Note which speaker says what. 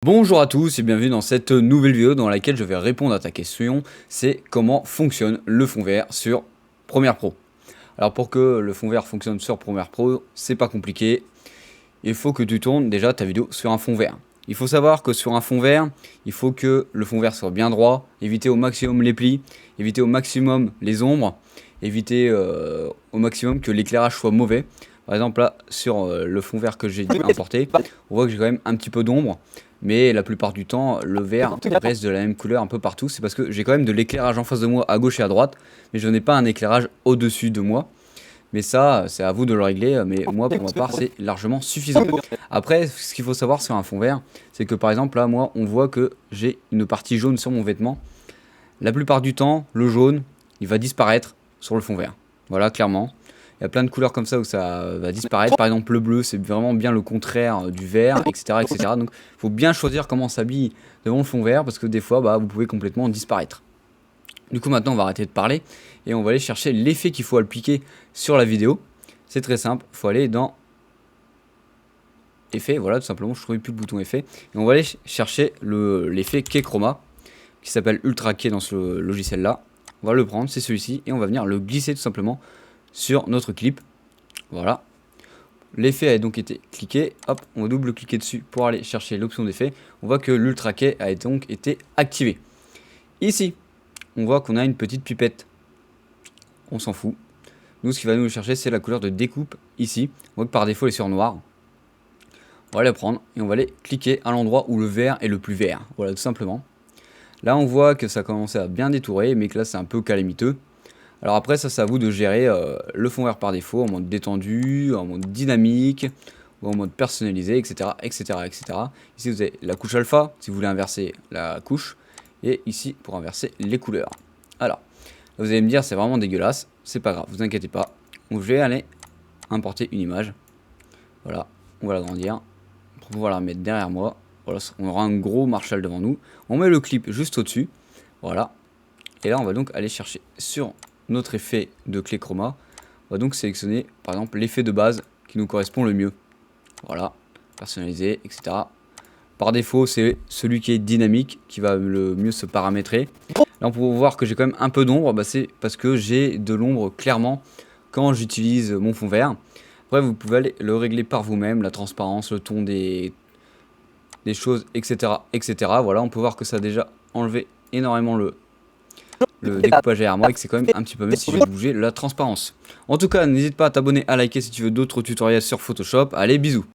Speaker 1: Bonjour à tous et bienvenue dans cette nouvelle vidéo dans laquelle je vais répondre à ta question, c'est comment fonctionne le fond vert sur Premiere Pro. Alors pour que le fond vert fonctionne sur Premiere Pro, c'est pas compliqué, il faut que tu tournes déjà ta vidéo sur un fond vert. Il faut savoir que sur un fond vert, il faut que le fond vert soit bien droit, éviter au maximum les plis, éviter au maximum les ombres, éviter au maximum que l'éclairage soit mauvais. Par exemple là, sur le fond vert que j'ai importé, on voit que j'ai quand même un petit peu d'ombre. Mais la plupart du temps, le vert reste de la même couleur un peu partout. C'est parce que j'ai quand même de l'éclairage en face de moi, à gauche et à droite. Mais je n'ai pas un éclairage au-dessus de moi. Mais ça, c'est à vous de le régler. Mais moi, pour ma part, c'est largement suffisant. Après, ce qu'il faut savoir sur un fond vert, c'est que par exemple, là, moi, on voit que j'ai une partie jaune sur mon vêtement. La plupart du temps, le jaune, il va disparaître sur le fond vert. Voilà, clairement. Il y a plein de couleurs comme ça où ça va disparaître. Par exemple, le bleu, c'est vraiment bien le contraire du vert, etc. etc. Donc, il faut bien choisir comment on s'habille devant le fond vert parce que des fois, vous pouvez complètement disparaître. Du coup, maintenant, on va arrêter de parler et on va aller chercher l'effet qu'il faut appliquer sur la vidéo. C'est très simple. Il faut aller dans Effet. Voilà, tout simplement, je ne trouvais plus le bouton Effet. Et on va aller chercher l'effet Key Chroma qui s'appelle Ultra Key dans ce logiciel-là. On va le prendre, c'est celui-ci, et on va venir le glisser tout simplement sur notre clip. Voilà, l'effet a donc été cliqué, hop, on va double-cliquer dessus pour aller chercher l'option d'effet. On voit que l'Ultra Key a donc été activé. Ici, on voit qu'on a une petite pipette. On s'en fout. Nous, ce qui va nous chercher, c'est la couleur de découpe ici. On voit que par défaut, elle est sur noir. On va la prendre et on va aller cliquer à l'endroit où le vert est le plus vert. Voilà, tout simplement. Là, on voit que ça a commencé à bien détourer, mais que là, c'est un peu calamiteux. Alors après, ça c'est à vous de gérer le fond vert par défaut, en mode détendu, en mode dynamique, ou en mode personnalisé, etc. etc., etc. Ici vous avez la couche alpha, si vous voulez inverser la couche, et ici pour inverser les couleurs. Alors, vous allez me dire c'est vraiment dégueulasse, c'est pas grave, vous inquiétez pas. Donc je vais aller importer une image, voilà, on va l'agrandir, pour pouvoir la mettre derrière moi. Voilà, on aura un gros Marshall devant nous, on met le clip juste au-dessus, voilà. Et là on va donc aller chercher sur notre effet de clé chroma, on va donc sélectionner par exemple l'effet de base qui nous correspond le mieux. Voilà, personnaliser, etc. Par défaut, c'est celui qui est dynamique qui va le mieux se paramétrer. Là, on peut voir que j'ai quand même un peu d'ombre, c'est parce que j'ai de l'ombre clairement quand j'utilise mon fond vert. Après, vous pouvez aller le régler par vous-même, la transparence, le ton des choses, etc., etc. Voilà, on peut voir que ça a déjà enlevé énormément le découpage derrière moi et que c'est quand même un petit peu mieux si je vais bouger la transparence. En tout cas, n'hésite pas à t'abonner, à liker si tu veux d'autres tutoriels sur Photoshop. Allez, bisous!